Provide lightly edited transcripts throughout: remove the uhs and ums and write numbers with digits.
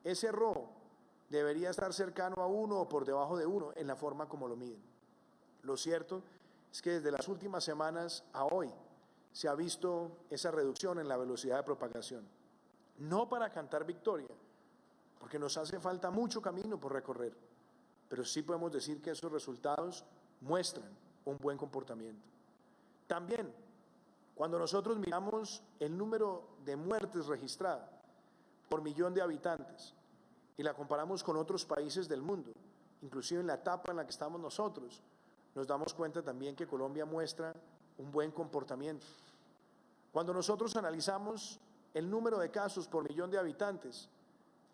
ese RO debería estar cercano a 1 o por debajo de 1 en la forma como lo miden. Lo cierto es que desde las últimas semanas a hoy se ha visto esa reducción en la velocidad de propagación. No para cantar victoria, porque nos hace falta mucho camino por recorrer, pero sí podemos decir que esos resultados muestran un buen comportamiento. También, cuando nosotros miramos el número de muertes registradas por millón de habitantes y la comparamos con otros países del mundo, inclusive en la etapa en la que estamos nosotros, nos damos cuenta también que Colombia muestra un buen comportamiento. Cuando nosotros analizamos el número de casos por millón de habitantes,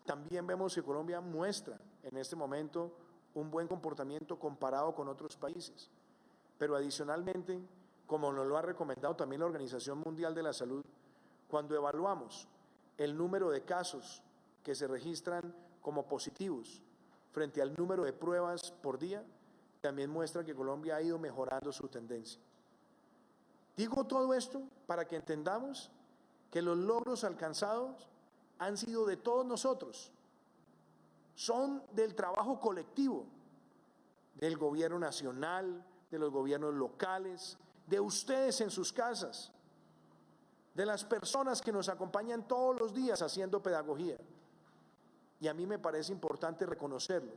también vemos que Colombia muestra en este momento un buen comportamiento comparado con otros países. Pero adicionalmente, como nos lo ha recomendado también la Organización Mundial de la Salud, cuando evaluamos el número de casos que se registran como positivos frente al número de pruebas por día, también muestra que Colombia ha ido mejorando su tendencia. Digo todo esto para que entendamos que los logros alcanzados han sido de todos nosotros, son del trabajo colectivo, del gobierno nacional, de los gobiernos locales, de ustedes en sus casas, de las personas que nos acompañan todos los días haciendo pedagogía. Y a mí me parece importante reconocerlo.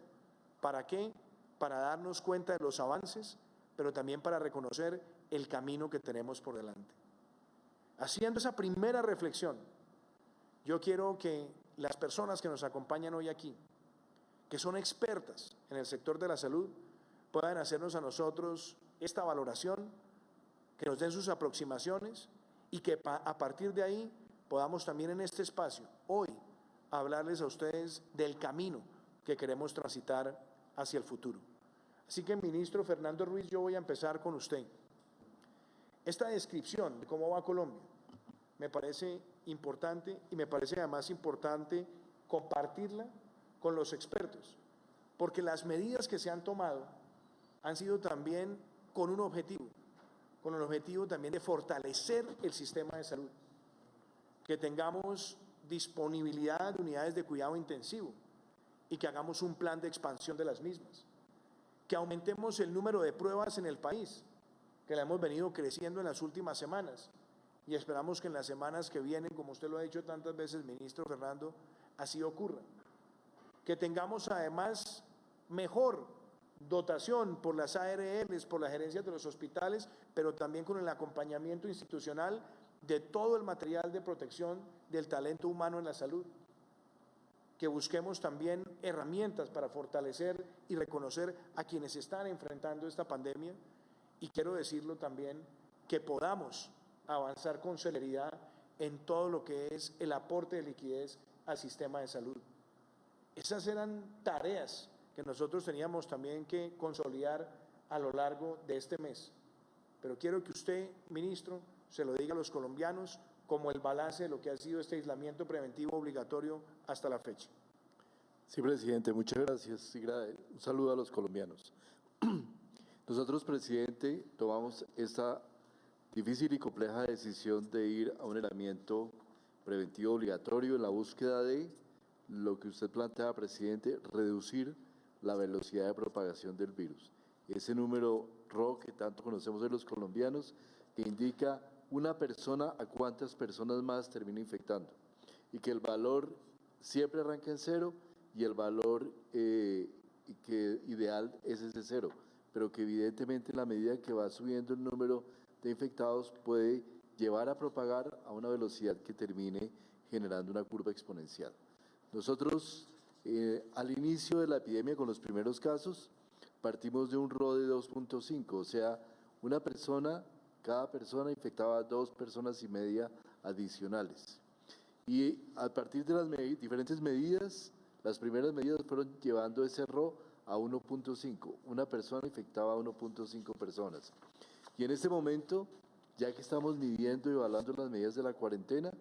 ¿Para qué? Para darnos cuenta de los avances, pero también para reconocer el camino que tenemos por delante. Haciendo esa primera reflexión, yo quiero que las personas que nos acompañan hoy aquí, que son expertas en el sector de la salud, puedan hacernos a nosotros esta valoración, que nos den sus aproximaciones y que a partir de ahí podamos también en este espacio, hoy, hablarles a ustedes del camino que queremos transitar hacia el futuro. Así que, ministro Fernando Ruiz, yo voy a empezar con usted. Esta descripción de cómo va Colombia me parece importante y me parece además importante compartirla con los expertos, porque las medidas que se han tomado han sido también con un objetivo también de fortalecer el sistema de salud, que tengamos disponibilidad de unidades de cuidado intensivo y que hagamos un plan de expansión de las mismas, que aumentemos el número de pruebas en el país, que la hemos venido creciendo en las últimas semanas y esperamos que en las semanas que vienen, como usted lo ha dicho tantas veces, ministro Fernando, así ocurra. Que tengamos además mejor dotación por las ARLs, por las gerencias de los hospitales, pero también con el acompañamiento institucional de todo el material de protección del talento humano en la salud. Que busquemos también herramientas para fortalecer y reconocer a quienes están enfrentando esta pandemia, y quiero decirlo también, que podamos avanzar con celeridad en todo lo que es el aporte de liquidez al sistema de salud. Esas eran tareas que nosotros teníamos también que consolidar a lo largo de este mes. Pero quiero que usted, ministro, se lo diga a los colombianos como el balance de lo que ha sido este aislamiento preventivo obligatorio hasta la fecha. Sí, presidente, muchas gracias. Un saludo a los colombianos. Nosotros, presidente, tomamos esta difícil y compleja decisión de ir a un aislamiento preventivo obligatorio en la búsqueda de lo que usted plantea, presidente, reducir la velocidad de propagación del virus. Ese número RO que tanto conocemos de los colombianos, que indica una persona a cuántas personas más termina infectando, y que el valor siempre arranca en cero y el valor que ideal es ese cero, pero que evidentemente en la medida que va subiendo el número de infectados puede llevar a propagar a una velocidad que termine generando una curva exponencial. Nosotros, al inicio de la epidemia, con los primeros casos, partimos de un RO de 2.5, o sea, cada persona infectaba a 2,5 personas adicionales. Y a partir de las diferentes medidas, las primeras medidas fueron llevando ese RO a 1.5, una persona infectaba a 1.5 personas. Y en este momento, ya que estamos midiendo y evaluando las medidas de la cuarentena,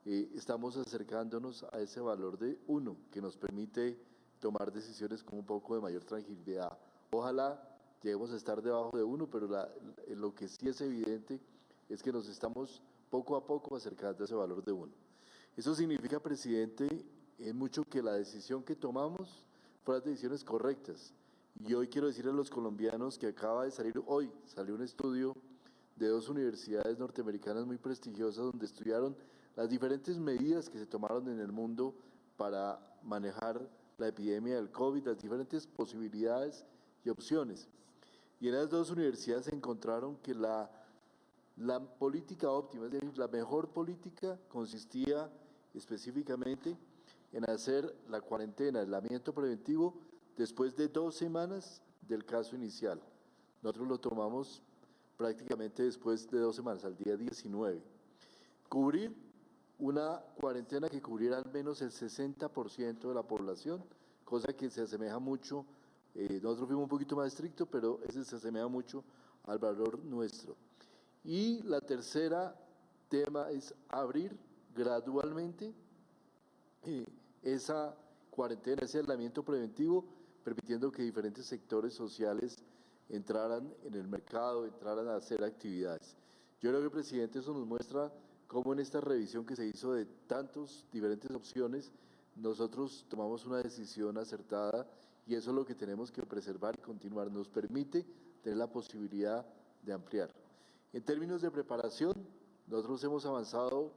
estamos acercándonos a ese valor de 1, que nos permite tomar decisiones con un poco de mayor tranquilidad. Ojalá lleguemos a estar debajo de 1, pero lo que sí es evidente es que nos estamos poco a poco acercando a ese valor de 1. Eso significa, presidente, en mucho que la decisión que tomamos fueron las decisiones correctas. Y hoy quiero decirle a los colombianos que acaba de salir, hoy salió un estudio de 2 universidades norteamericanas muy prestigiosas donde estudiaron las diferentes medidas que se tomaron en el mundo para manejar la epidemia del COVID, las diferentes posibilidades y opciones. Y en las 2 universidades se encontraron que la política óptima, es decir, la mejor política consistía específicamente en hacer la cuarentena, el aislamiento preventivo, después de 2 semanas del caso inicial. Nosotros lo tomamos prácticamente después de 2 semanas, al día 19. Cubrir una cuarentena que cubriera al menos el 60% de la población, cosa que se asemeja mucho, nosotros fuimos un poquito más estrictos, pero ese se asemeja mucho al valor nuestro. Y la tercera tema es abrir gradualmente esa cuarentena, ese aislamiento preventivo, permitiendo que diferentes sectores sociales entraran en el mercado, entraran a hacer actividades. Yo creo que, presidente, eso nos muestra cómo en esta revisión que se hizo de tantas diferentes opciones, nosotros tomamos una decisión acertada y eso es lo que tenemos que preservar y continuar. Nos permite tener la posibilidad de ampliar. En términos de preparación, nosotros hemos avanzado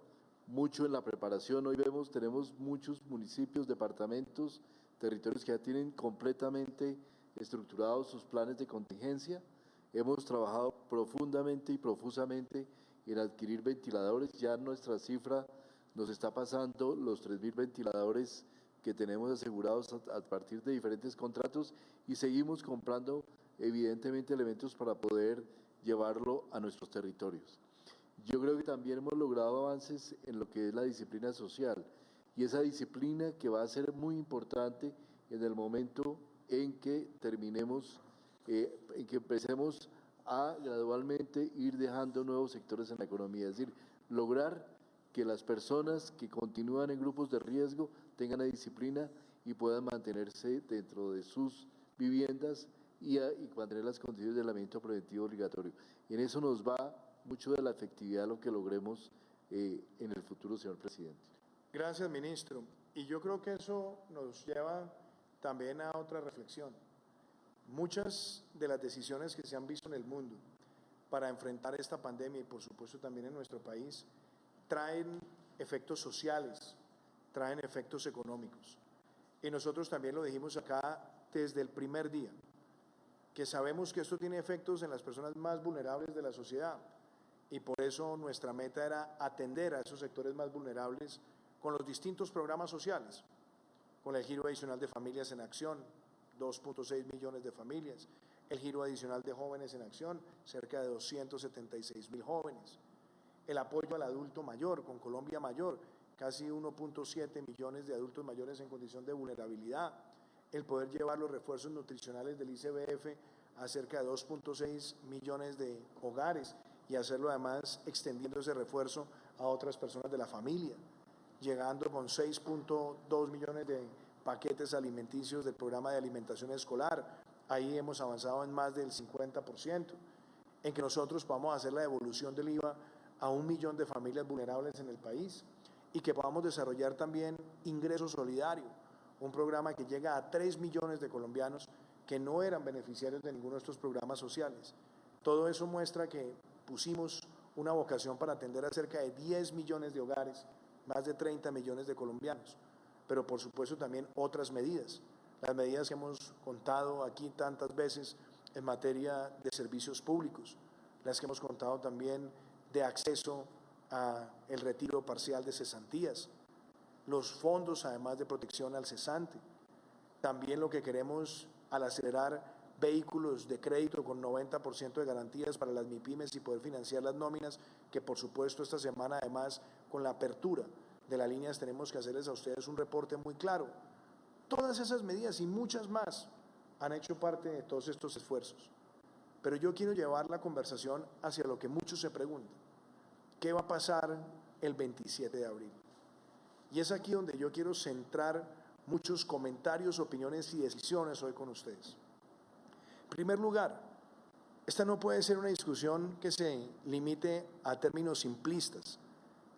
mucho en la preparación. Hoy tenemos muchos municipios, departamentos, territorios que ya tienen completamente estructurados sus planes de contingencia. Hemos trabajado profundamente y profusamente en adquirir ventiladores. Ya nuestra cifra nos está pasando los 3.000 ventiladores que tenemos asegurados a partir de diferentes contratos y seguimos comprando evidentemente elementos para poder llevarlo a nuestros territorios. Yo creo que también hemos logrado avances en lo que es la disciplina social y esa disciplina que va a ser muy importante en el momento en que terminemos, en que empecemos a gradualmente ir dejando nuevos sectores en la economía, es decir, lograr que las personas que continúan en grupos de riesgo tengan la disciplina y puedan mantenerse dentro de sus viviendas y mantener las condiciones de aislamiento preventivo obligatorio. Y en eso nos va mucho de la efectividad de lo que logremos en el futuro, señor presidente. Gracias, ministro. Y yo creo que eso nos lleva también a otra reflexión. Muchas de las decisiones que se han visto en el mundo para enfrentar esta pandemia y por supuesto también en nuestro país traen efectos sociales, traen efectos económicos. Y nosotros también lo dijimos acá desde el primer día, que sabemos que esto tiene efectos en las personas más vulnerables de la sociedad y por eso nuestra meta era atender a esos sectores más vulnerables con los distintos programas sociales, con el giro adicional de Familias en Acción, 2.6 millones de familias, el giro adicional de Jóvenes en Acción, cerca de 276.000 jóvenes, el apoyo al adulto mayor con Colombia Mayor, casi 1.7 millones de adultos mayores en condición de vulnerabilidad, el poder llevar los refuerzos nutricionales del ICBF a cerca de 2.6 millones de hogares y hacerlo además extendiendo ese refuerzo a otras personas de la familia, llegando con 6.2 millones de paquetes alimenticios del programa de alimentación escolar. Ahí hemos avanzado en más del 50%, en que nosotros podamos hacer la devolución del IVA a 1 millón de familias vulnerables en el país y que podamos desarrollar también Ingreso Solidario, un programa que llega a 3 millones de colombianos que no eran beneficiarios de ninguno de estos programas sociales. Todo eso muestra que pusimos una vocación para atender a cerca de 10 millones de hogares, más de 30 millones de colombianos, pero por supuesto también otras medidas, las medidas que hemos contado aquí tantas veces en materia de servicios públicos, las que hemos contado también de acceso al retiro parcial de cesantías, los fondos además de protección al cesante, también lo que queremos al acelerar vehículos de crédito con 90% de garantías para las MIPYMES y poder financiar las nóminas, que por supuesto esta semana además con la apertura de las líneas tenemos que hacerles a ustedes un reporte muy claro. Todas esas medidas y muchas más han hecho parte de todos estos esfuerzos. Pero yo quiero llevar la conversación hacia lo que muchos se preguntan. ¿Qué va a pasar el 27 de abril? Y es aquí donde yo quiero centrar muchos comentarios, opiniones y decisiones hoy con ustedes. En primer lugar, esta no puede ser una discusión que se limite a términos simplistas,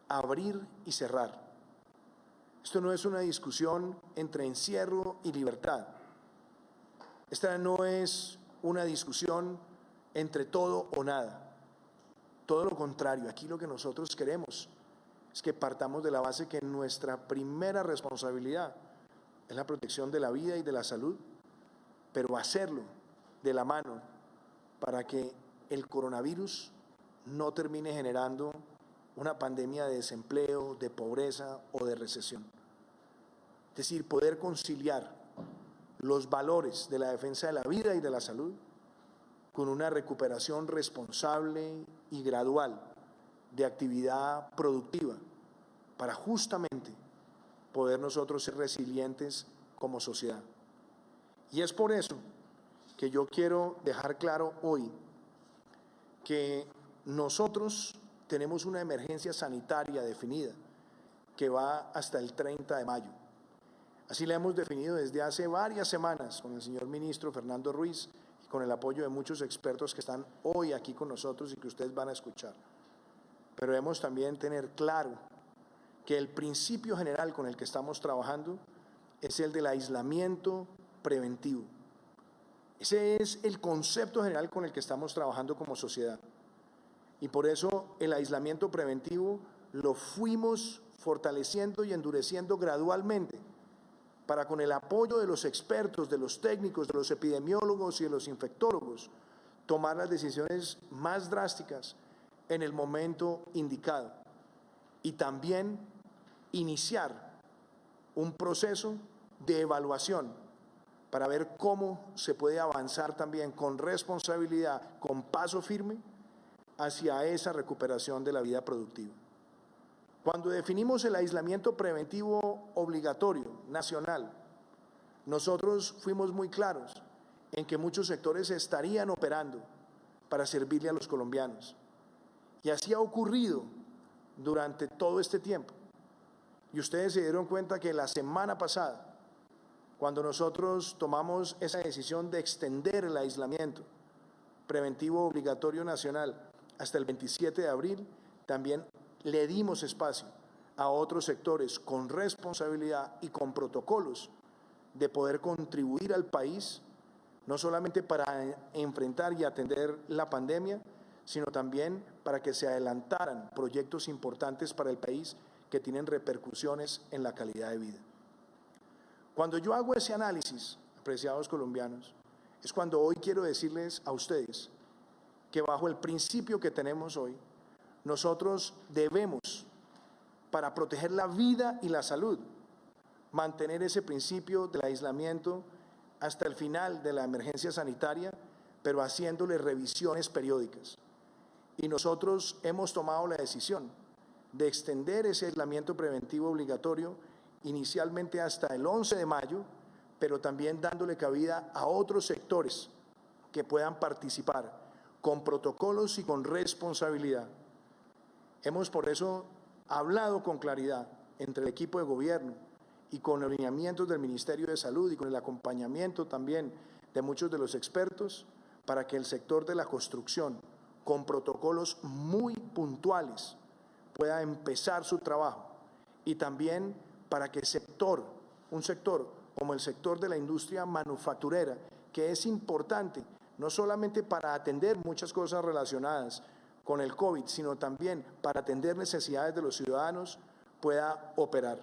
abrir y cerrar. Esto no es una discusión entre encierro y libertad. Esta no es una discusión entre todo o nada. Todo lo contrario, aquí lo que nosotros queremos es que partamos de la base que nuestra primera responsabilidad es la protección de la vida y de la salud, pero hacerlo de la mano para que el coronavirus no termine generando una pandemia de desempleo, de pobreza o de recesión. Es decir, poder conciliar los valores de la defensa de la vida y de la salud con una recuperación responsable y gradual de actividad productiva para justamente poder nosotros ser resilientes como sociedad. Y es por eso que yo quiero dejar claro hoy que nosotros tenemos una emergencia sanitaria definida que va hasta el 30 de mayo. Así la hemos definido desde hace varias semanas con el señor ministro Fernando Ruiz y con el apoyo de muchos expertos que están hoy aquí con nosotros y que ustedes van a escuchar. Pero debemos también tener claro que el principio general con el que estamos trabajando es el del aislamiento preventivo. Ese es el concepto general con el que estamos trabajando como sociedad. Y por eso el aislamiento preventivo lo fuimos fortaleciendo y endureciendo gradualmente para, con el apoyo de los expertos, de los técnicos, de los epidemiólogos y de los infectólogos, tomar las decisiones más drásticas en el momento indicado y también iniciar un proceso de evaluación para ver cómo se puede avanzar también con responsabilidad, con paso firme, hacia esa recuperación de la vida productiva. Cuando definimos el aislamiento preventivo obligatorio nacional, nosotros fuimos muy claros en que muchos sectores estarían operando para servirle a los colombianos. Y así ha ocurrido durante todo este tiempo. Y ustedes se dieron cuenta que la semana pasada, cuando nosotros tomamos esa decisión de extender el aislamiento preventivo obligatorio nacional hasta el 27 de abril, también le dimos espacio a otros sectores con responsabilidad y con protocolos de poder contribuir al país, no solamente para enfrentar y atender la pandemia, sino también para que se adelantaran proyectos importantes para el país que tienen repercusiones en la calidad de vida. Cuando yo hago ese análisis, apreciados colombianos, es cuando hoy quiero decirles a ustedes que bajo el principio que tenemos hoy, nosotros debemos, para proteger la vida y la salud, mantener ese principio del aislamiento hasta el final de la emergencia sanitaria, pero haciéndole revisiones periódicas. Y nosotros hemos tomado la decisión de extender ese aislamiento preventivo obligatorio inicialmente hasta el 11 de mayo, pero también dándole cabida a otros sectores que puedan participar con protocolos y con responsabilidad. Hemos por eso hablado con claridad entre el equipo de gobierno y con los lineamientos del Ministerio de Salud y con el acompañamiento también de muchos de los expertos para que el sector de la construcción, con protocolos muy puntuales, pueda empezar su trabajo, y también para que un sector como el sector de la industria manufacturera, que es importante no solamente para atender muchas cosas relacionadas con el COVID, sino también para atender necesidades de los ciudadanos, pueda operar.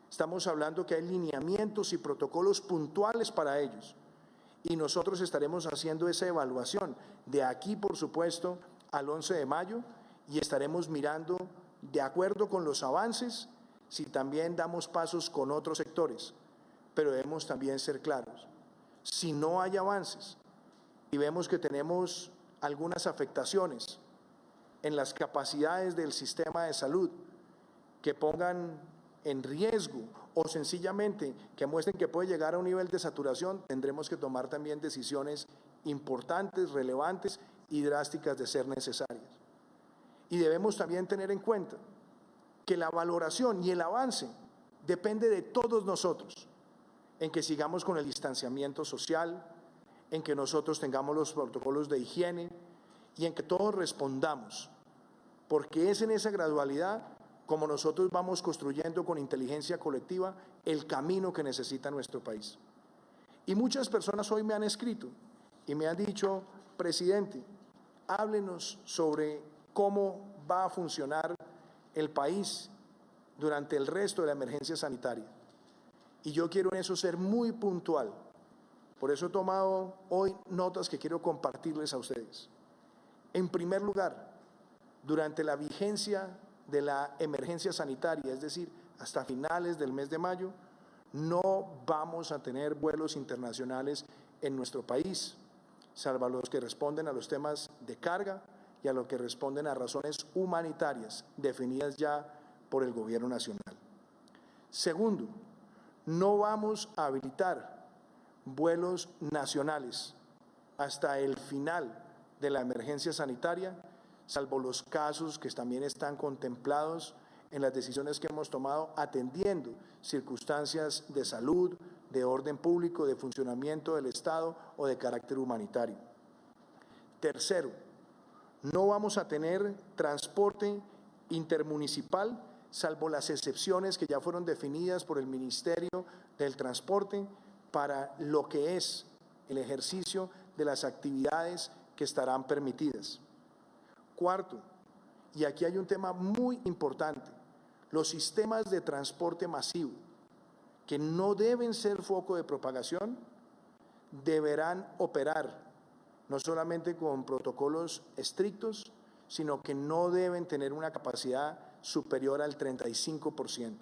Estamos hablando que hay lineamientos y protocolos puntuales para ellos, y nosotros estaremos haciendo esa evaluación de aquí, por supuesto, al 11 de mayo, y estaremos mirando, de acuerdo con los avances, si también damos pasos con otros sectores. Pero debemos también ser claros, si no hay avances y vemos que tenemos algunas afectaciones en las capacidades del sistema de salud que pongan en riesgo o sencillamente que muestren que puede llegar a un nivel de saturación, tendremos que tomar también decisiones importantes, relevantes y drásticas de ser necesarias. Y debemos también tener en cuenta que la valoración y el avance depende de todos nosotros, en que sigamos con el distanciamiento social, en que nosotros tengamos los protocolos de higiene y en que todos respondamos, porque es en esa gradualidad como nosotros vamos construyendo con inteligencia colectiva el camino que necesita nuestro país. Y muchas personas hoy me han escrito y me han dicho, presidente, háblenos sobre cómo va a funcionar el país durante el resto de la emergencia sanitaria. Y yo quiero en eso ser muy puntual. Por eso he tomado hoy notas que quiero compartirles a ustedes. En primer lugar, durante la vigencia de la emergencia sanitaria, es decir, hasta finales del mes de mayo, no vamos a tener vuelos internacionales en nuestro país, salvo los que responden a los temas de carga y a los que responden a razones humanitarias definidas ya por el Gobierno Nacional. Segundo, no vamos a habilitar vuelos nacionales hasta el final de la emergencia sanitaria, salvo los casos que también están contemplados en las decisiones que hemos tomado atendiendo circunstancias de salud, de orden público, de funcionamiento del Estado o de carácter humanitario. Tercero, no vamos a tener transporte intermunicipal, salvo las excepciones que ya fueron definidas por el Ministerio del Transporte para lo que es el ejercicio de las actividades que estarán permitidas. Cuarto, y aquí hay un tema muy importante, los sistemas de transporte masivo, que no deben ser foco de propagación, deberán operar no solamente con protocolos estrictos, sino que no deben tener una capacidad superior al 35%.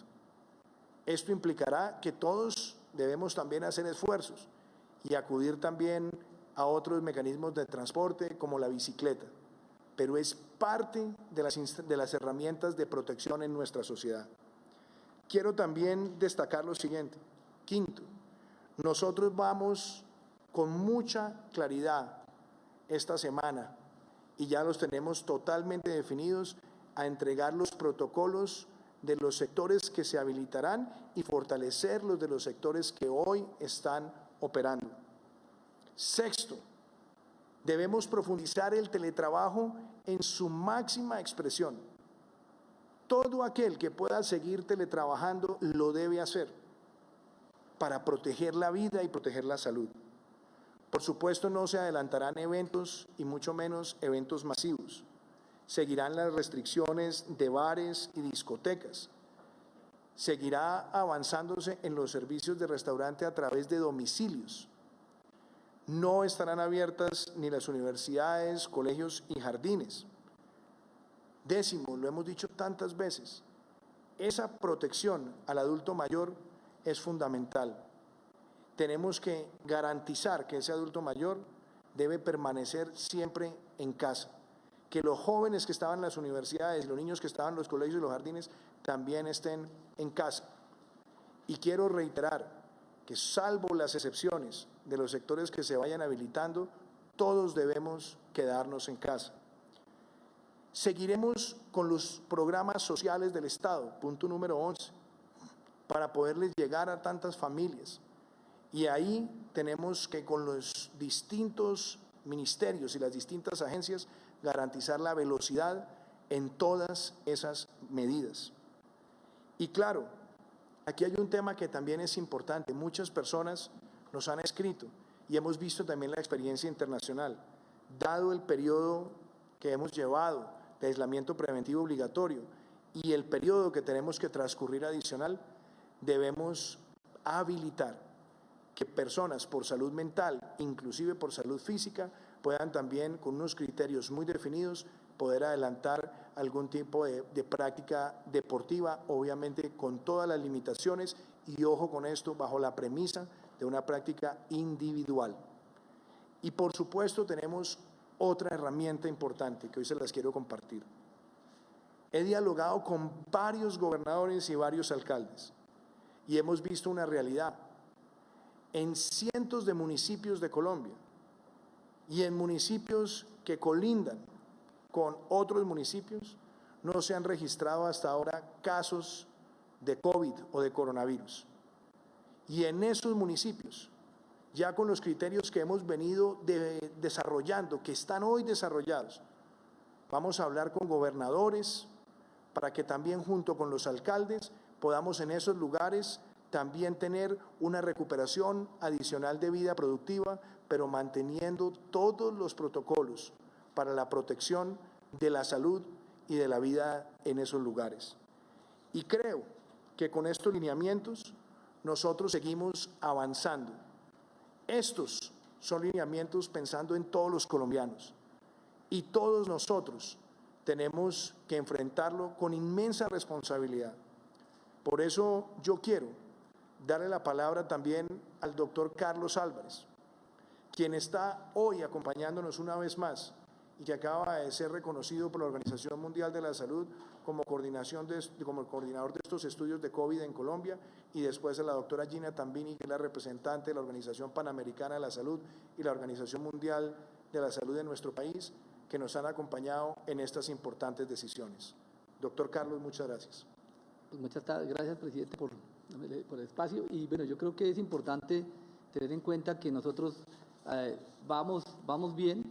Esto implicará que todos debemos también hacer esfuerzos y acudir también a otros mecanismos de transporte como la bicicleta, pero es parte de las herramientas de protección en nuestra sociedad. Quiero también destacar lo siguiente. Quinto, nosotros vamos con mucha claridad esta semana, y ya los tenemos totalmente definidos, a entregar los protocolos de los sectores que se habilitarán y fortalecer los de los sectores que hoy están operando. Sexto, debemos profundizar el teletrabajo en su máxima expresión. Todo aquel que pueda seguir teletrabajando lo debe hacer para proteger la vida y proteger la salud. Por supuesto, no se adelantarán eventos y mucho menos eventos masivos. Seguirán las restricciones de bares y discotecas. Seguirá avanzándose en los servicios de restaurante a través de domicilios. No estarán abiertas ni las universidades, colegios y jardines. Décimo, lo hemos dicho tantas veces, esa protección al adulto mayor es fundamental. Tenemos que garantizar que ese adulto mayor debe permanecer siempre en casa, que los jóvenes que estaban en las universidades, los niños que estaban en los colegios y los jardines también estén en casa. Y quiero reiterar que salvo las excepciones de los sectores que se vayan habilitando, todos debemos quedarnos en casa. Seguiremos con los programas sociales del Estado, punto número 11, para poderles llegar a tantas familias. Y ahí tenemos que con los distintos ministerios y las distintas agencias garantizar la velocidad en todas esas medidas. Y claro, aquí hay un tema que también es importante. Muchas personas nos han escrito y hemos visto también la experiencia internacional. Dado el periodo que hemos llevado de aislamiento preventivo obligatorio y el periodo que tenemos que transcurrir adicional, debemos habilitar que personas por salud mental, inclusive por salud física, puedan también, con unos criterios muy definidos, poder adelantar algún tipo de práctica deportiva, obviamente con todas las limitaciones y, ojo con esto, bajo la premisa de una práctica individual. Y por supuesto tenemos otra herramienta importante que hoy se las quiero compartir. He dialogado con varios gobernadores y varios alcaldes y hemos visto una realidad. En cientos de municipios de Colombia y en municipios que colindan con otros municipios, no se han registrado hasta ahora casos de COVID o de coronavirus. Y en esos municipios, ya con los criterios que hemos venido desarrollando, que están hoy desarrollados, vamos a hablar con gobernadores, para que también junto con los alcaldes podamos en esos lugares también tener una recuperación adicional de vida productiva, pero manteniendo todos los protocolos para la protección de la salud y de la vida en esos lugares. Y creo que con estos lineamientos nosotros seguimos avanzando. Estos son lineamientos pensando en todos los colombianos y todos nosotros tenemos que enfrentarlo con inmensa responsabilidad. Por eso yo quiero darle la palabra también al doctor Carlos Álvarez, quien está hoy acompañándonos una vez más y que acaba de ser reconocido por la Organización Mundial de la Salud como coordinador de estos estudios de COVID en Colombia, y después a la doctora Gina Tambini, que es la representante de la Organización Panamericana de la Salud y la Organización Mundial de la Salud de nuestro país, que nos han acompañado en estas importantes decisiones. Doctor Carlos, muchas gracias. Pues muchas gracias, presidente, por el espacio. Y bueno, yo creo que es importante tener en cuenta que nosotros vamos bien,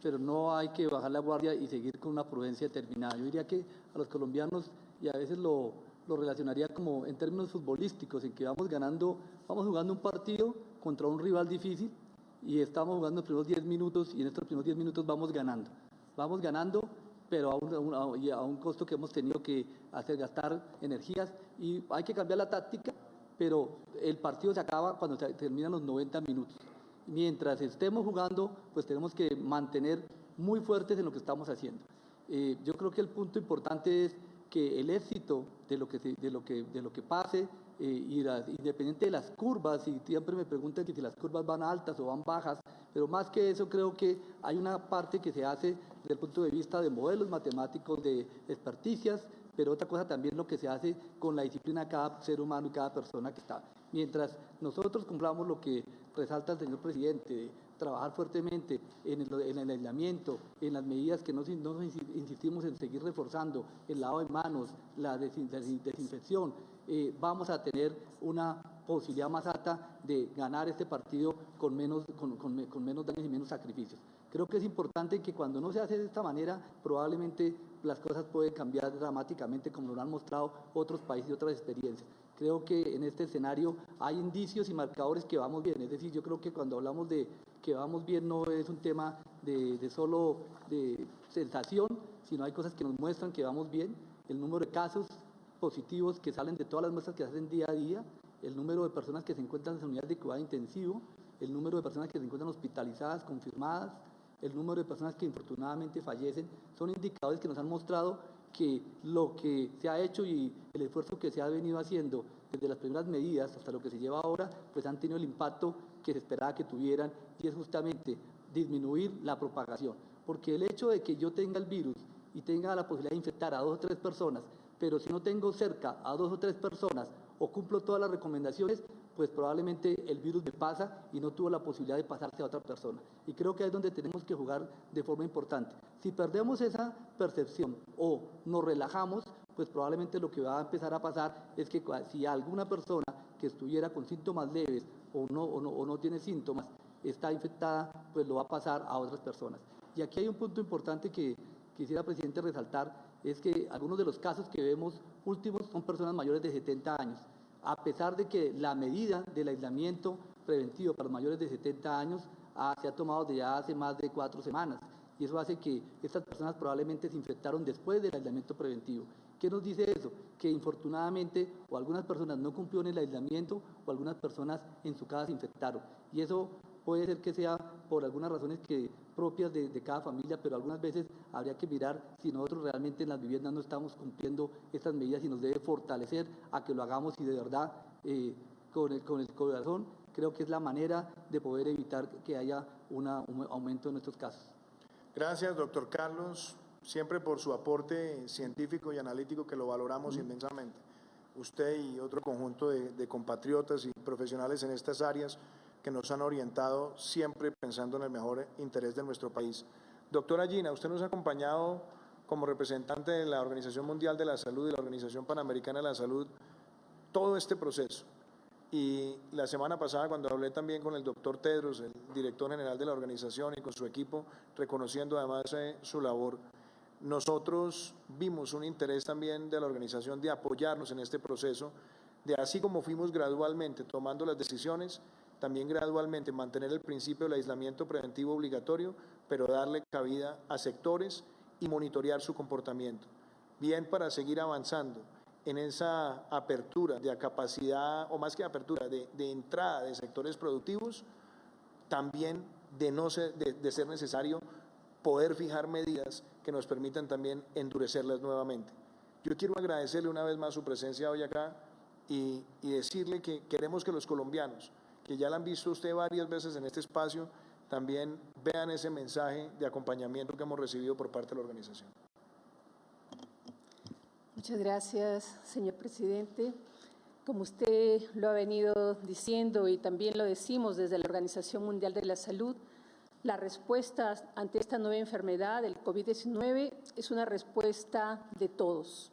pero no hay que bajar la guardia y seguir con una prudencia determinada. Yo diría que a los colombianos, y a veces lo relacionaría como en términos futbolísticos, en que vamos jugando un partido contra un rival difícil y estamos jugando los primeros 10 minutos y en estos primeros 10 minutos vamos ganando, pero a un costo que hemos tenido que hacer gastar energías, y hay que cambiar la táctica, pero el partido se acaba cuando terminan los 90 minutos. Mientras estemos jugando, pues tenemos que mantener muy fuertes en lo que estamos haciendo. Yo creo que el punto importante es que el éxito de lo que pase, independiente de las curvas, y siempre me preguntan que si las curvas van altas o van bajas, pero más que eso creo que hay una parte que se hace desde el punto de vista de modelos matemáticos, de experticias, pero otra cosa también lo que se hace con la disciplina de cada ser humano y cada persona que está. Mientras nosotros cumplamos lo que resalta el señor presidente, de trabajar fuertemente en el aislamiento, en las medidas que nos insistimos en seguir reforzando, el lavado de manos, la desinfección, vamos a tener una posibilidad más alta de ganar este partido con menos daños y menos sacrificios. Creo que es importante que cuando no se hace de esta manera, probablemente las cosas pueden cambiar dramáticamente, como lo han mostrado otros países y otras experiencias. Creo que en este escenario hay indicios y marcadores que vamos bien. Es decir, yo creo que cuando hablamos de que vamos bien no es un tema solo de sensación, sino hay cosas que nos muestran que vamos bien. El número de casos positivos que salen de todas las muestras que se hacen día a día, el número de personas que se encuentran en unidades de cuidado intensivo, el número de personas que se encuentran hospitalizadas, confirmadas, el número de personas que infortunadamente fallecen, son indicadores que nos han mostrado que lo que se ha hecho y el esfuerzo que se ha venido haciendo desde las primeras medidas hasta lo que se lleva ahora, pues han tenido el impacto que se esperaba que tuvieran, y es justamente disminuir la propagación. Porque el hecho de que yo tenga el virus y tenga la posibilidad de infectar a 2 o 3 personas, pero si no tengo cerca a 2 o 3 personas o cumplo todas las recomendaciones, pues probablemente el virus me pasa y no tuvo la posibilidad de pasarse a otra persona. Y creo que es donde tenemos que jugar de forma importante. Si perdemos esa percepción o nos relajamos, pues probablemente lo que va a empezar a pasar es que si alguna persona que estuviera con síntomas leves o no tiene síntomas, está infectada, pues lo va a pasar a otras personas. Y aquí hay un punto importante que quisiera, presidente, resaltar, es que algunos de los casos que vemos últimos son personas mayores de 70 años. A pesar de que la medida del aislamiento preventivo para los mayores de 70 años se ha tomado desde ya hace más de 4 semanas, y eso hace que estas personas probablemente se infectaron después del aislamiento preventivo. ¿Qué nos dice eso? Que infortunadamente o algunas personas no cumplieron el aislamiento o algunas personas en su casa se infectaron, y eso puede ser que sea por algunas razones propias de cada familia, pero algunas veces habría que mirar si nosotros realmente en las viviendas no estamos cumpliendo estas medidas, y nos debe fortalecer a que lo hagamos, y de verdad con el corazón creo que es la manera de poder evitar que haya un aumento en estos casos. Gracias, doctor Carlos, siempre por su aporte científico y analítico, que lo valoramos inmensamente. Usted y otro conjunto de compatriotas y profesionales en estas áreas que nos han orientado siempre pensando en el mejor interés de nuestro país. Doctora Gina, usted nos ha acompañado como representante de la Organización Mundial de la Salud y la Organización Panamericana de la Salud todo este proceso. Y la semana pasada, cuando hablé también con el doctor Tedros, el director general de la organización, y con su equipo, reconociendo además su labor, nosotros vimos un interés también de la organización de apoyarnos en este proceso, de así como fuimos gradualmente tomando las decisiones, también gradualmente mantener el principio del aislamiento preventivo obligatorio, pero darle cabida a sectores y monitorear su comportamiento. Bien, para seguir avanzando en esa apertura de capacidad, o más que apertura, de entrada de sectores productivos, también de ser necesario poder fijar medidas que nos permitan también endurecerlas nuevamente. Yo quiero agradecerle una vez más su presencia hoy acá y decirle que queremos que los colombianos, que ya la han visto usted varias veces en este espacio, también vean ese mensaje de acompañamiento que hemos recibido por parte de la organización. Muchas gracias, señor presidente. Como usted lo ha venido diciendo y también lo decimos desde la Organización Mundial de la Salud, la respuesta ante esta nueva enfermedad, el COVID-19, es una respuesta de todos.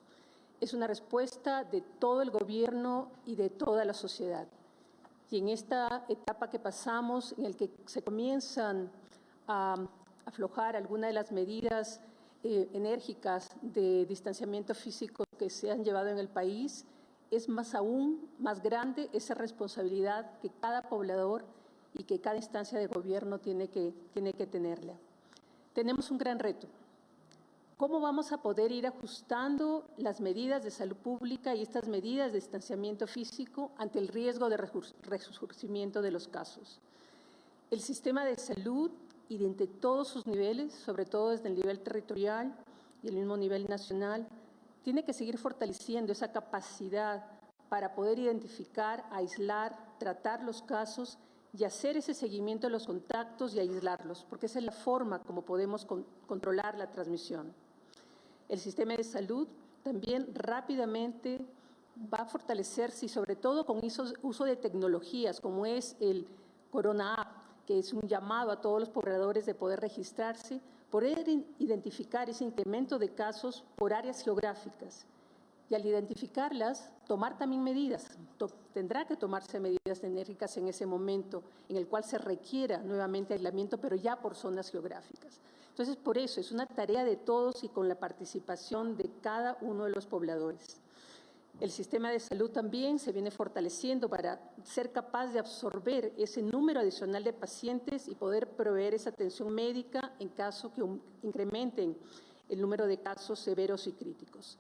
Es una respuesta de todo el gobierno y de toda la sociedad. Y en esta etapa que pasamos, en el que se comienzan a aflojar algunas de las medidas enérgicas de distanciamiento físico que se han llevado en el país, es aún más grande esa responsabilidad que cada poblador y que cada instancia de gobierno tiene que tenerla. Tenemos un gran reto. ¿Cómo vamos a poder ir ajustando las medidas de salud pública y estas medidas de distanciamiento físico ante el riesgo de resurgimiento de los casos? El sistema de salud y de todos sus niveles, sobre todo desde el nivel territorial y el mismo nivel nacional, tiene que seguir fortaleciendo esa capacidad para poder identificar, aislar, tratar los casos y hacer ese seguimiento de los contactos y aislarlos, porque esa es la forma como podemos controlar la transmisión. El sistema de salud también rápidamente va a fortalecerse y sobre todo con uso de tecnologías como es el Corona App, que es un llamado a todos los pobladores de poder registrarse, poder identificar ese incremento de casos por áreas geográficas. Y al identificarlas, tomar también medidas. Tendrá que tomarse medidas enérgicas en ese momento en el cual se requiera nuevamente aislamiento, pero ya por zonas geográficas. Entonces, por eso es una tarea de todos y con la participación de cada uno de los pobladores. El sistema de salud también se viene fortaleciendo para ser capaz de absorber ese número adicional de pacientes y poder proveer esa atención médica en caso que incrementen el número de casos severos y críticos.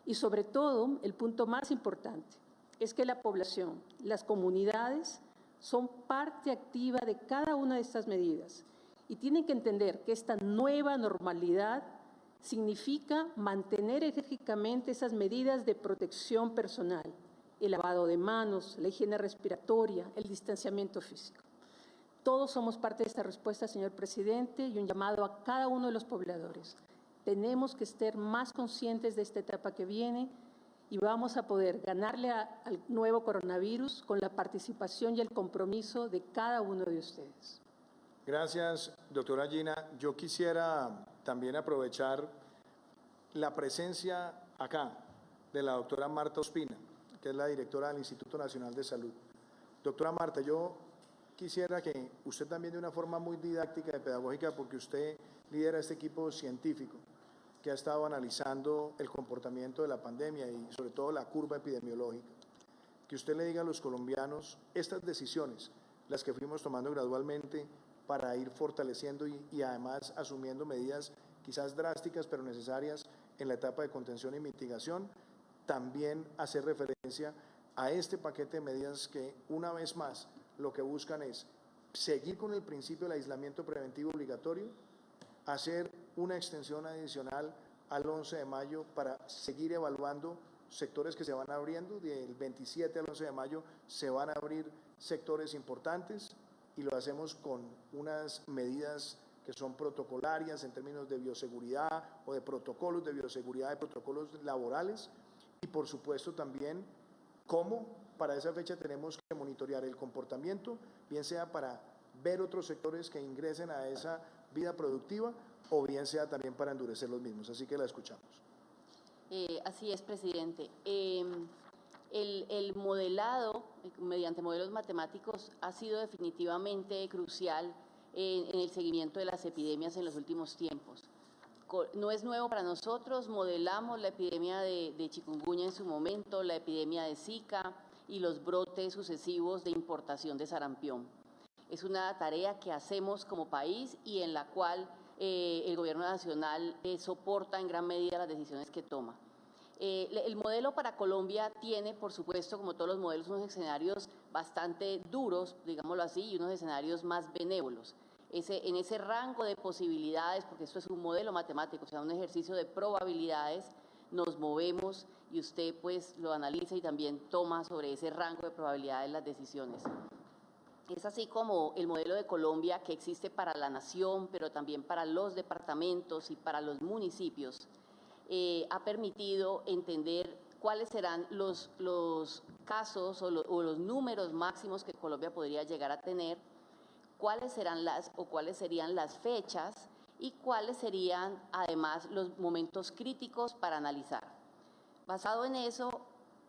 Y sobre todo, el punto más importante es que la población, las comunidades, son parte activa de cada una de estas medidas y tienen que entender que esta nueva normalidad significa mantener enérgicamente esas medidas de protección personal, el lavado de manos, la higiene respiratoria, el distanciamiento físico. Todos somos parte de esta respuesta, señor presidente, y un llamado a cada uno de los pobladores. Tenemos que estar más conscientes de esta etapa que viene y vamos a poder ganarle al nuevo coronavirus con la participación y el compromiso de cada uno de ustedes. Gracias, doctora Gina. Yo quisiera también aprovechar la presencia acá de la doctora Marta Ospina, que es la directora del Instituto Nacional de Salud. Doctora Marta, yo quisiera que usted también de una forma muy didáctica y pedagógica, porque usted lidera este equipo científico que ha estado analizando el comportamiento de la pandemia y sobre todo la curva epidemiológica, que usted le diga a los colombianos estas decisiones, las que fuimos tomando gradualmente para ir fortaleciendo y además asumiendo medidas quizás drásticas pero necesarias en la etapa de contención y mitigación, también hacer referencia a este paquete de medidas que una vez más lo que buscan es seguir con el principio del aislamiento preventivo obligatorio, hacer una extensión adicional al 11 de mayo para seguir evaluando sectores que se van abriendo. Del 27 al 11 de mayo se van a abrir sectores importantes y lo hacemos con unas medidas que son protocolarias en términos de bioseguridad o de protocolos de bioseguridad, de protocolos laborales y por supuesto también cómo para esa fecha tenemos que monitorear el comportamiento, bien sea para ver otros sectores que ingresen a esa vida productiva o bien sea también para endurecer los mismos. Así que la escuchamos. Así es, presidente. El modelado mediante modelos matemáticos ha sido definitivamente crucial en el seguimiento de las epidemias en los últimos tiempos. No es nuevo para nosotros, modelamos la epidemia de chikungunya en su momento, la epidemia de Zika y los brotes sucesivos de importación de sarampión. Es una tarea que hacemos como país y en la cual el gobierno nacional soporta en gran medida las decisiones que toma. El modelo para Colombia tiene, por supuesto, como todos los modelos, unos escenarios bastante duros, digámoslo así, y unos escenarios más benévolos. En ese rango de posibilidades, porque esto es un modelo matemático, o sea, un ejercicio de probabilidades, nos movemos y usted pues lo analiza y también toma sobre ese rango de probabilidades las decisiones. Es así como el modelo de Colombia que existe para la nación, pero también para los departamentos y para los municipios, ha permitido entender cuáles serán los casos o los números máximos que Colombia podría llegar a tener, cuáles serían las fechas y cuáles serían además los momentos críticos para analizar. Basado en eso,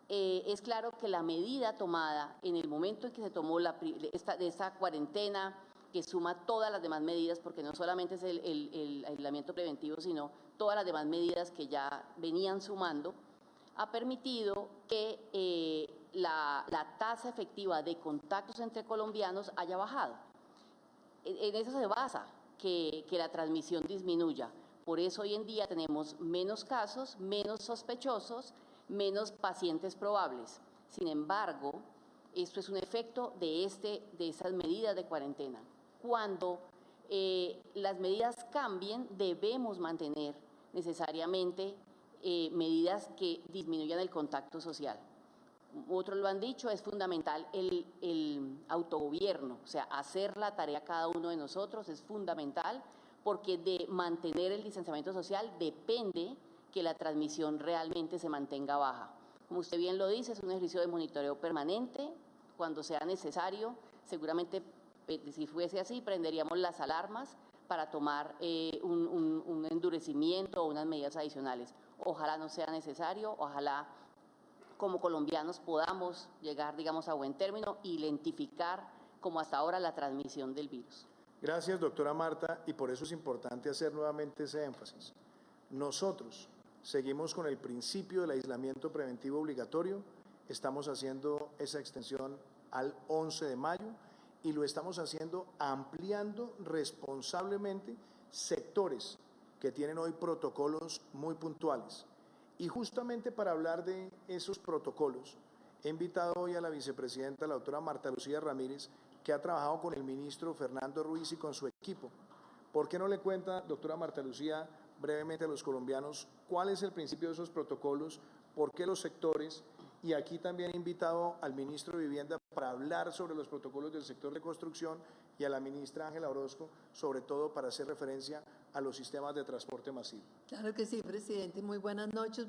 es claro que la medida tomada en el momento en que se tomó esta cuarentena, que suma todas las demás medidas, porque no solamente es el aislamiento preventivo, sino todas las demás medidas que ya venían sumando, ha permitido que la tasa efectiva de contactos entre colombianos haya bajado. En eso se basa que la transmisión disminuya. Por eso hoy en día tenemos menos casos, menos sospechosos, menos pacientes probables. Sin embargo, esto es un efecto de esas medidas de cuarentena. Cuando las medidas cambien, debemos mantener necesariamente medidas que disminuyan el contacto social. Otros lo han dicho, es fundamental el autogobierno, o sea, hacer la tarea cada uno de nosotros es fundamental, porque de mantener el distanciamiento social depende que la transmisión realmente se mantenga baja. Como usted bien lo dice, es un ejercicio de monitoreo permanente. Cuando sea necesario, seguramente, si fuese así, prenderíamos las alarmas para tomar un endurecimiento o unas medidas adicionales. Ojalá no sea necesario, ojalá como colombianos podamos llegar, digamos, a buen término e identificar como hasta ahora la transmisión del virus. Gracias, doctora Marta, y por eso es importante hacer nuevamente ese énfasis. Nosotros seguimos con el principio del aislamiento preventivo obligatorio, estamos haciendo esa extensión al 11 de mayo y lo estamos haciendo ampliando responsablemente sectores que tienen hoy protocolos muy puntuales. Y justamente para hablar de esos protocolos, he invitado hoy a la vicepresidenta, la doctora Marta Lucía Ramírez, que ha trabajado con el ministro Fernando Ruiz y con su equipo. ¿Por qué no le cuenta, doctora Marta Lucía, brevemente a los colombianos cuál es el principio de esos protocolos, por qué los sectores? Y aquí también he invitado al ministro de Vivienda para hablar sobre los protocolos del sector de construcción y a la ministra Ángela Orozco, sobre todo para hacer referencia a los sistemas de transporte masivo. Claro que sí, presidente. Muy buenas noches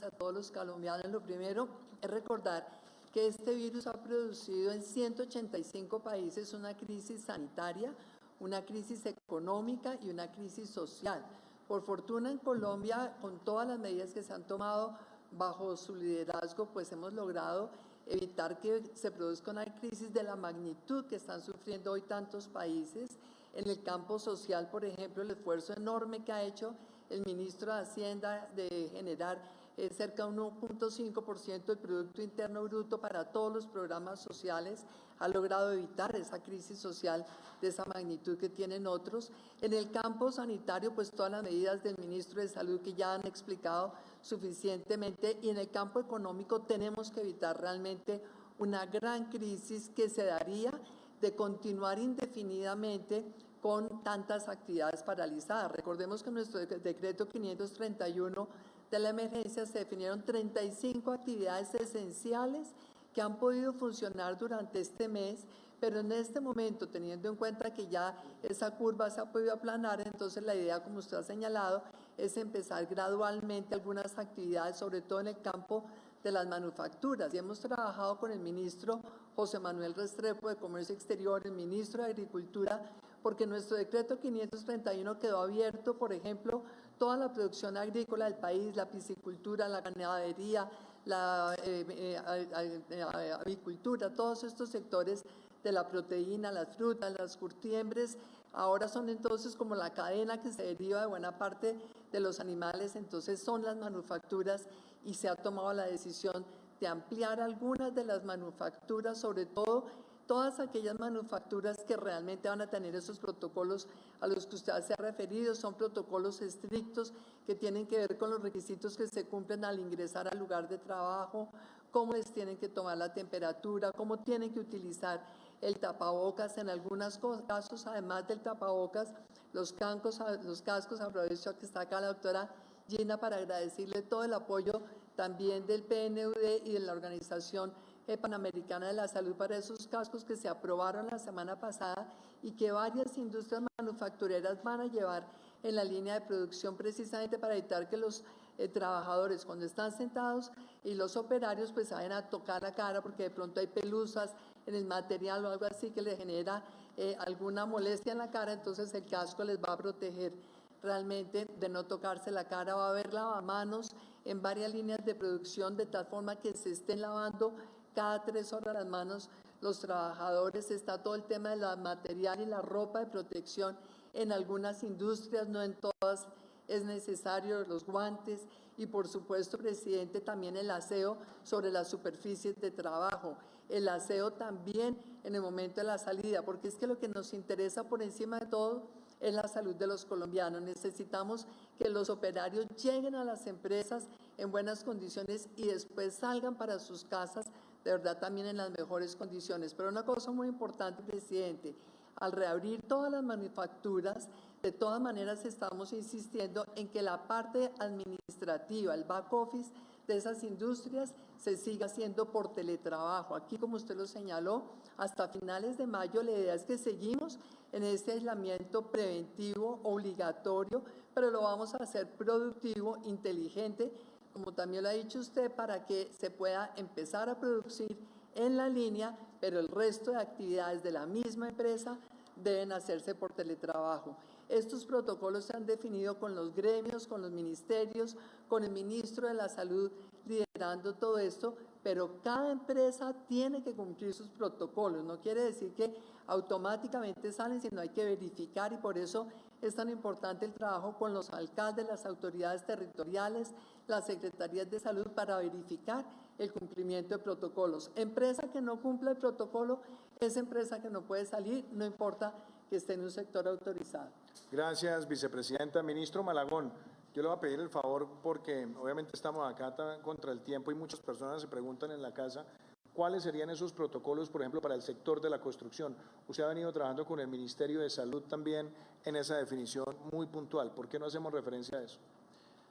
a todos los colombianos. Lo primero es recordar que este virus ha producido en 185 países una crisis sanitaria, una crisis económica y una crisis social. Por fortuna en Colombia, con todas las medidas que se han tomado bajo su liderazgo, pues hemos logrado evitar que se produzca una crisis de la magnitud que están sufriendo hoy tantos países. En el campo social, por ejemplo, el esfuerzo enorme que ha hecho el ministro de Hacienda de generar cerca de 1.5% del Producto Interno Bruto para todos los programas sociales, ha logrado evitar esa crisis social de esa magnitud que tienen otros. En el campo sanitario, pues todas las medidas del ministro de Salud que ya han explicado suficientemente, y en el campo económico tenemos que evitar realmente una gran crisis que se daría de continuar indefinidamente con tantas actividades paralizadas. Recordemos que en nuestro decreto 531 de la emergencia se definieron 35 actividades esenciales que han podido funcionar durante este mes, pero en este momento, teniendo en cuenta que ya esa curva se ha podido aplanar, entonces la idea, como usted ha señalado, es empezar gradualmente algunas actividades, sobre todo en el campo de las manufacturas. Y hemos trabajado con el ministro José Manuel Restrepo de Comercio Exterior, el ministro de Agricultura, porque nuestro decreto 531 quedó abierto, por ejemplo, toda la producción agrícola del país, la piscicultura, la ganadería, la avicultura, todos estos sectores de la proteína, las frutas, las curtiembres, Ahora son entonces como la cadena que se deriva de buena parte de los animales, entonces son las manufacturas y se ha tomado la decisión de ampliar algunas de las manufacturas, sobre todo todas aquellas manufacturas que realmente van a tener esos protocolos a los que usted se ha referido. Son protocolos estrictos que tienen que ver con los requisitos que se cumplen al ingresar al lugar de trabajo, cómo les tienen que tomar la temperatura, cómo tienen que utilizar el tapabocas. En algunos casos, además del tapabocas, los cascos, aprovecho que está acá la doctora Gina para agradecerle todo el apoyo también del PNUD y de la Organización Panamericana de la Salud para esos cascos que se aprobaron la semana pasada y que varias industrias manufactureras van a llevar en la línea de producción precisamente para evitar que los trabajadores cuando están sentados y los operarios pues vayan a tocar la cara porque de pronto hay pelusas en el material o algo así que le genera alguna molestia en la cara, entonces el casco les va a proteger realmente de no tocarse la cara. Va a haber lavamanos en varias líneas de producción de tal forma que se estén lavando cada 3 horas las manos los trabajadores. Está todo el tema de la material y la ropa de protección en algunas industrias, no en todas es necesario, los guantes y por supuesto, presidente, también el aseo sobre las superficies de trabajo, el aseo también en el momento de la salida, porque es que lo que nos interesa por encima de todo es la salud de los colombianos. Necesitamos que los operarios lleguen a las empresas en buenas condiciones y después salgan para sus casas de verdad también en las mejores condiciones. Pero una cosa muy importante, presidente, al reabrir todas las manufacturas, de todas maneras estamos insistiendo en que la parte administrativa, el back office de esas industrias se siga haciendo por teletrabajo. Aquí, como usted lo señaló, hasta finales de mayo la idea es que seguimos en este aislamiento preventivo obligatorio, pero lo vamos a hacer productivo, inteligente, como también lo ha dicho usted, para que se pueda empezar a producir en la línea, pero el resto de actividades de la misma empresa deben hacerse por teletrabajo. Estos protocolos se han definido con los gremios, con los ministerios, con el ministro de la Salud liderando todo esto, pero cada empresa tiene que cumplir sus protocolos. No quiere decir que automáticamente salen, sino hay que verificar, y por eso es tan importante el trabajo con los alcaldes, las autoridades territoriales, las secretarías de salud para verificar el cumplimiento de protocolos. Empresa que no cumple el protocolo es empresa que no puede salir, no importa que esté en un sector autorizado. Gracias, vicepresidenta. Ministro Malagón, yo le voy a pedir el favor porque obviamente estamos acá contra el tiempo y muchas personas se preguntan en la casa cuáles serían esos protocolos, por ejemplo, para el sector de la construcción. Usted ha venido trabajando con el Ministerio de Salud también en esa definición muy puntual. ¿Por qué no hacemos referencia a eso?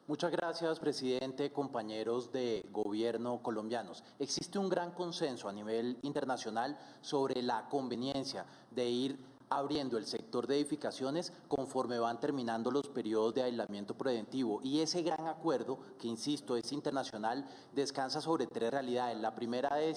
Muchas gracias, presidente, compañeros de gobierno colombianos. Existe un gran consenso a nivel internacional sobre la conveniencia de ir abriendo el sector de edificaciones conforme van terminando los periodos de aislamiento preventivo. Y ese gran acuerdo, que insisto, es internacional, descansa sobre 3 realidades. La primera de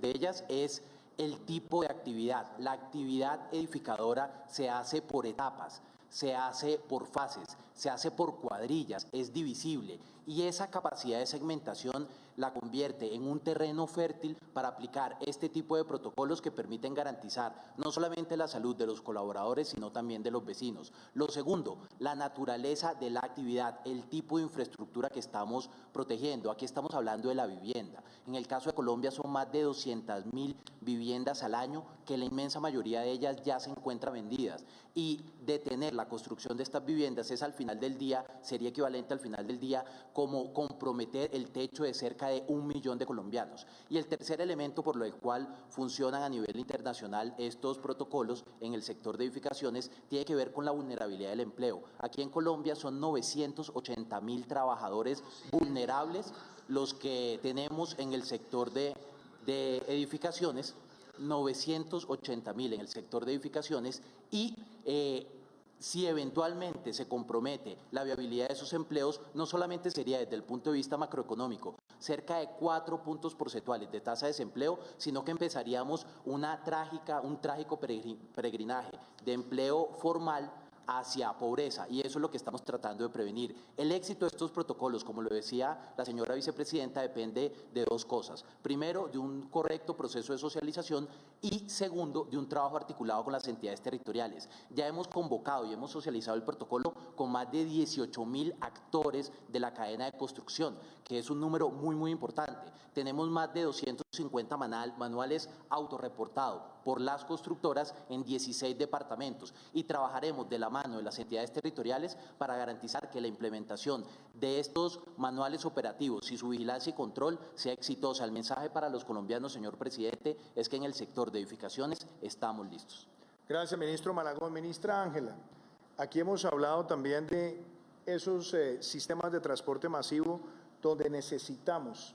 ellas es el tipo de actividad. La actividad edificadora se hace por etapas, se hace por fases, se hace por cuadrillas, es divisible, y esa capacidad de segmentación la convierte en un terreno fértil para aplicar este tipo de protocolos que permiten garantizar no solamente la salud de los colaboradores, sino también de los vecinos. Lo segundo, la naturaleza de la actividad, el tipo de infraestructura que estamos protegiendo. Aquí estamos hablando de la vivienda. En el caso de Colombia son más de 200.000 viviendas al año, que la inmensa mayoría de ellas ya se encuentran vendidas. Y detener la construcción de estas viviendas es al final del día, sería equivalente al final del día como comprometer el techo de cerca de 1 millón de colombianos. Y el tercer elemento por el cual funcionan a nivel internacional estos protocolos en el sector de edificaciones tiene que ver con la vulnerabilidad del empleo. Aquí en Colombia son 980.000 trabajadores vulnerables los que tenemos en el sector de edificaciones, 980.000 en el sector de edificaciones, y si eventualmente se compromete la viabilidad de esos empleos, no solamente sería desde el punto de vista macroeconómico, cerca de 4 puntos porcentuales de tasa de desempleo, sino que empezaríamos un trágico peregrinaje de empleo formal hacia pobreza, y eso es lo que estamos tratando de prevenir. El éxito de estos protocolos, como lo decía la señora vicepresidenta, depende de dos cosas. Primero, de un correcto proceso de socialización y segundo, de un trabajo articulado con las entidades territoriales. Ya hemos convocado y hemos socializado el protocolo con más de 18.000 actores de la cadena de construcción, que es un número muy importante. Tenemos más de 250 manuales autorreportados por las constructoras en 16 departamentos y trabajaremos de la mano de las entidades territoriales para garantizar que la implementación de estos manuales operativos y su vigilancia y control sea exitosa. El mensaje para los colombianos, señor presidente, es que en el sector de edificaciones estamos listos. Gracias, ministro Malagón. Ministra Ángela, aquí hemos hablado también de esos sistemas de transporte masivo donde necesitamos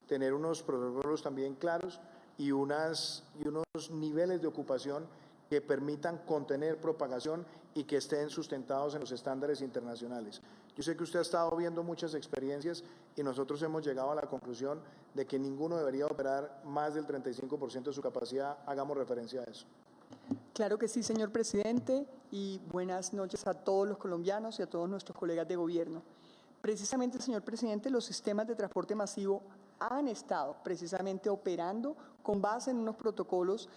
tener unos protocolos también claros y unos niveles de ocupación que permitan contener propagación y que estén sustentados en los estándares internacionales. Yo sé que usted ha estado viendo muchas experiencias y nosotros hemos llegado a la conclusión de que ninguno debería operar más del 35% de su capacidad. Hagamos referencia a eso. Claro que sí, señor presidente, y buenas noches a todos los colombianos y a todos nuestros colegas de gobierno. Precisamente, señor presidente, los sistemas de transporte masivo han estado precisamente operando con base en unos protocolos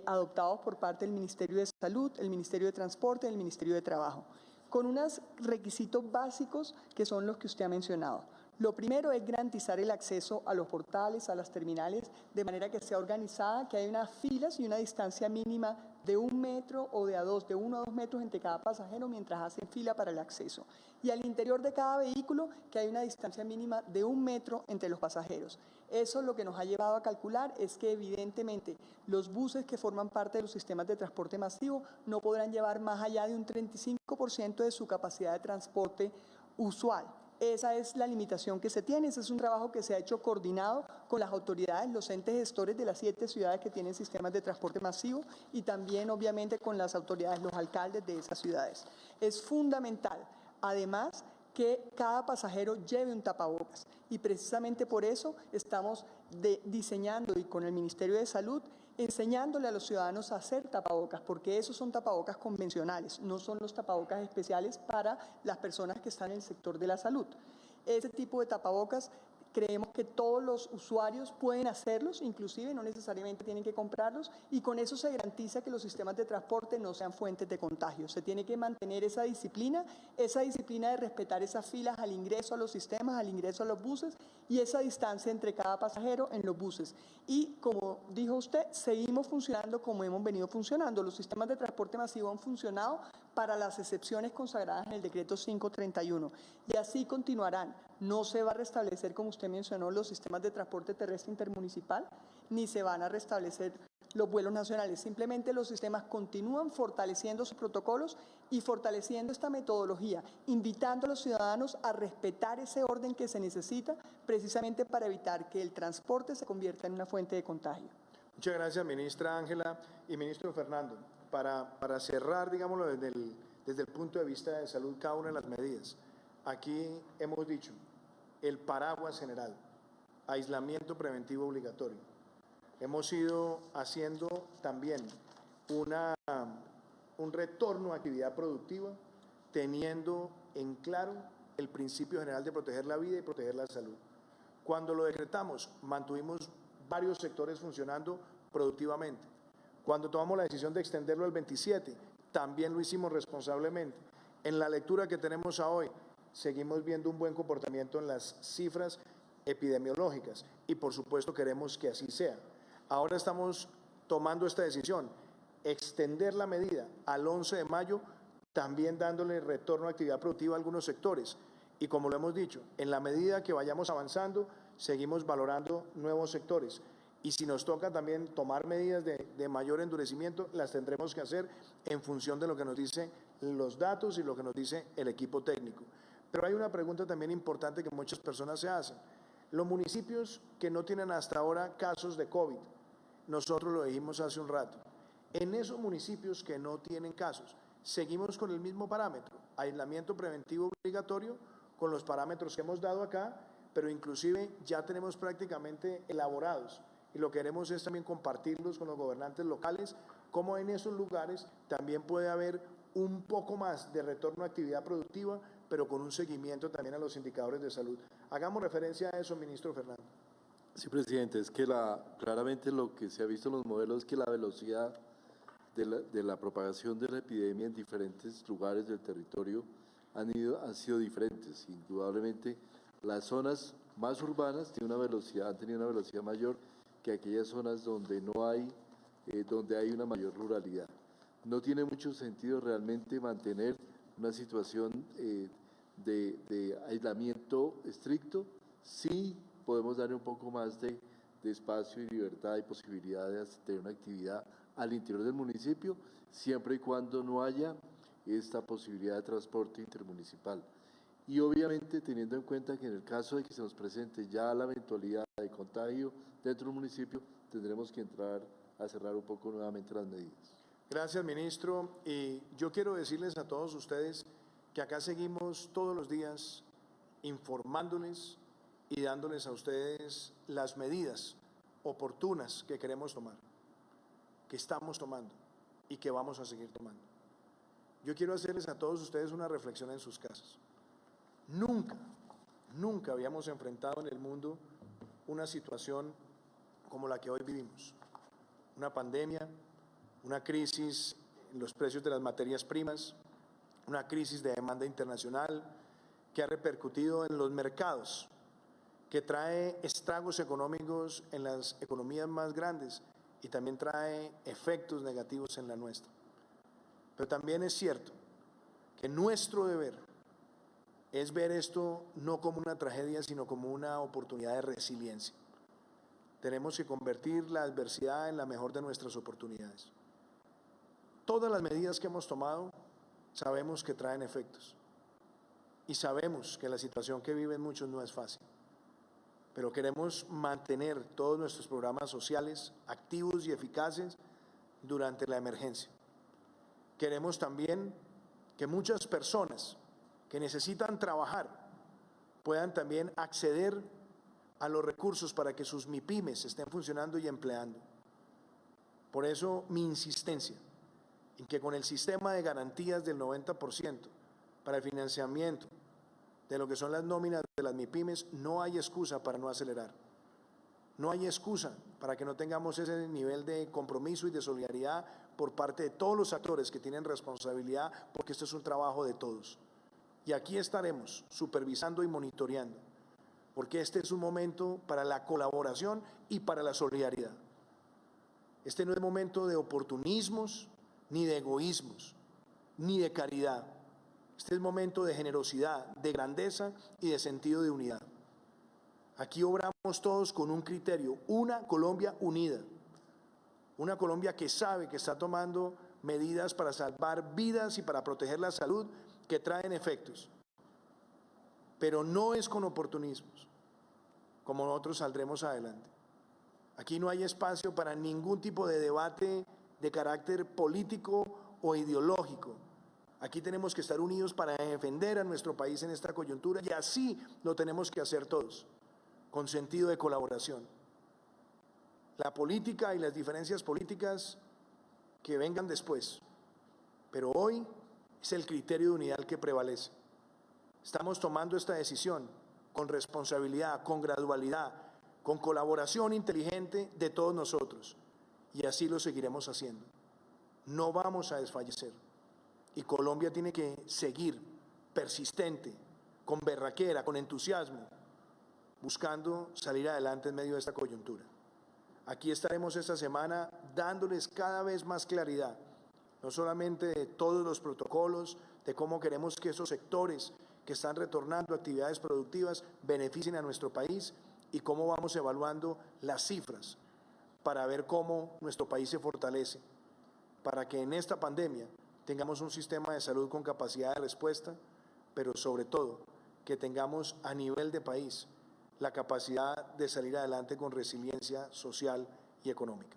adoptados por parte del Ministerio de Salud, el Ministerio de Transporte y el Ministerio de Trabajo, con unos requisitos básicos que son los que usted ha mencionado. Lo primero es garantizar el acceso a los portales, a las terminales, de manera que sea organizada, que haya unas filas y una distancia mínima de 1 metro o de 1 a 2 metros entre cada pasajero mientras hacen fila para el acceso. Y al interior de cada vehículo, que haya una distancia mínima de 1 metro entre los pasajeros. Eso lo que nos ha llevado a calcular es que evidentemente los buses que forman parte de los sistemas de transporte masivo no podrán llevar más allá de un 35% de su capacidad de transporte usual. Esa es la limitación que se tiene. Ese es un trabajo que se ha hecho coordinado con las autoridades, los entes gestores de las 7 ciudades que tienen sistemas de transporte masivo y también, obviamente, con las autoridades, los alcaldes de esas ciudades. Es fundamental, además, que cada pasajero lleve un tapabocas y precisamente por eso estamos diseñando y con el Ministerio de Salud enseñándole a los ciudadanos a hacer tapabocas, porque esos son tapabocas convencionales, no son los tapabocas especiales para las personas que están en el sector de la salud. Ese tipo de tapabocas creemos que todos los usuarios pueden hacerlos, inclusive no necesariamente tienen que comprarlos, y con eso se garantiza que los sistemas de transporte no sean fuentes de contagio. Se tiene que mantener esa disciplina de respetar esas filas al ingreso a los sistemas, al ingreso a los buses y esa distancia entre cada pasajero en los buses. Y como dijo usted, seguimos funcionando como hemos venido funcionando. Los sistemas de transporte masivo han funcionado para las excepciones consagradas en el decreto 531 y así continuarán. No se va a restablecer, como usted mencionó, los sistemas de transporte terrestre intermunicipal, ni se van a restablecer los vuelos nacionales. Simplemente los sistemas continúan fortaleciendo sus protocolos y fortaleciendo esta metodología, invitando a los ciudadanos a respetar ese orden que se necesita precisamente para evitar que el transporte se convierta en una fuente de contagio. Muchas gracias, ministra Ángela y ministro Fernando. Para cerrar, digámoslo, desde el punto de vista de salud, cada una de las medidas. Aquí hemos dicho el paraguas general, aislamiento preventivo obligatorio. Hemos ido haciendo también un retorno a actividad productiva, teniendo en claro el principio general de proteger la vida y proteger la salud. Cuando lo decretamos, mantuvimos varios sectores funcionando productivamente. Cuando tomamos la decisión de extenderlo al 27, también lo hicimos responsablemente. En la lectura que tenemos a hoy, seguimos viendo un buen comportamiento en las cifras epidemiológicas y por supuesto queremos que así sea. Ahora estamos tomando esta decisión, extender la medida al 11 de mayo, también dándole retorno a actividad productiva a algunos sectores. Y como lo hemos dicho, en la medida que vayamos avanzando, seguimos valorando nuevos sectores. Y si nos toca también tomar medidas de mayor endurecimiento, las tendremos que hacer en función de lo que nos dicen los datos y lo que nos dice el equipo técnico. Pero hay una pregunta también importante que muchas personas se hacen. Los municipios que no tienen hasta ahora casos de COVID, nosotros lo dijimos hace un rato, en esos municipios que no tienen casos, seguimos con el mismo parámetro, aislamiento preventivo obligatorio, con los parámetros que hemos dado acá, pero inclusive ya tenemos prácticamente elaborados y lo que queremos es también compartirlos con los gobernantes locales, como en esos lugares también puede haber un poco más de retorno a actividad productiva, pero con un seguimiento también a los indicadores de salud. Hagamos referencia a eso, ministro Fernando. Sí, presidente, es que claramente lo que se ha visto en los modelos es que la velocidad de la propagación de la epidemia en diferentes lugares del territorio han sido diferentes. Indudablemente, las zonas más urbanas han tenido una velocidad mayor que aquellas zonas donde donde hay una mayor ruralidad. No tiene mucho sentido realmente mantener una situación de aislamiento estricto. Sí podemos darle un poco más de espacio y libertad y posibilidad de tener una actividad al interior del municipio, siempre y cuando no haya esta posibilidad de transporte intermunicipal. Y obviamente teniendo en cuenta que en el caso de que se nos presente ya la eventualidad de contagio dentro del municipio, tendremos que entrar a cerrar un poco nuevamente las medidas. Gracias, ministro. Y yo quiero decirles a todos ustedes que acá seguimos todos los días informándoles y dándoles a ustedes las medidas oportunas que queremos tomar, que estamos tomando y que vamos a seguir tomando. Yo quiero hacerles a todos ustedes una reflexión en sus casas. Nunca habíamos enfrentado en el mundo una situación como la que hoy vivimos. Una pandemia, una crisis en los precios de las materias primas, una crisis de demanda internacional que ha repercutido en los mercados, que trae estragos económicos en las economías más grandes y también trae efectos negativos en la nuestra. Pero también es cierto que nuestro deber es ver esto no como una tragedia, sino como una oportunidad de resiliencia. Tenemos que convertir la adversidad en la mejor de nuestras oportunidades. Todas las medidas que hemos tomado sabemos que traen efectos y sabemos que la situación que viven muchos no es fácil, pero queremos mantener todos nuestros programas sociales activos y eficaces durante la emergencia. Queremos también que muchas personas que necesitan trabajar puedan también acceder a los recursos para que sus MIPYMES estén funcionando y empleando. Por eso mi insistencia en que con el sistema de garantías del 90% para el financiamiento de lo que son las nóminas de las MIPYMES, no hay excusa para no acelerar. No hay excusa para que no tengamos ese nivel de compromiso y de solidaridad por parte de todos los actores que tienen responsabilidad, porque esto es un trabajo de todos. Y aquí estaremos supervisando y monitoreando, porque este es un momento para la colaboración y para la solidaridad. Este no es momento de oportunismos, ni de egoísmos, ni de caridad. Este es momento de generosidad, de grandeza y de sentido de unidad. Aquí obramos todos con un criterio, una Colombia unida, una Colombia que sabe que está tomando medidas para salvar vidas y para proteger la salud que traen efectos, pero no es con oportunismos como nosotros saldremos adelante. Aquí no hay espacio para ningún tipo de debate de carácter político o ideológico. Aquí tenemos que estar unidos para defender a nuestro país en esta coyuntura, y así lo tenemos que hacer todos, con sentido de colaboración. La política y las diferencias políticas que vengan después, pero hoy es el criterio de unidad el que prevalece. Estamos tomando esta decisión con responsabilidad, con gradualidad, con colaboración inteligente de todos nosotros, y así lo seguiremos haciendo. No vamos a desfallecer, y Colombia tiene que seguir persistente, con berraquera, con entusiasmo, buscando salir adelante en medio de esta coyuntura. Aquí estaremos esta semana dándoles cada vez más claridad, no solamente de todos los protocolos, de cómo queremos que esos sectores que están retornando a actividades productivas beneficien a nuestro país, y cómo vamos evaluando las cifras para ver cómo nuestro país se fortalece, para que en esta pandemia tengamos un sistema de salud con capacidad de respuesta, pero sobre todo que tengamos a nivel de país la capacidad de salir adelante con resiliencia social y económica.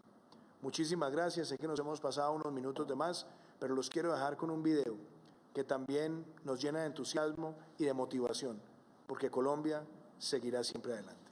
Muchísimas gracias, sé que nos hemos pasado unos minutos de más, pero los quiero dejar con un video que también nos llena de entusiasmo y de motivación, porque Colombia seguirá siempre adelante.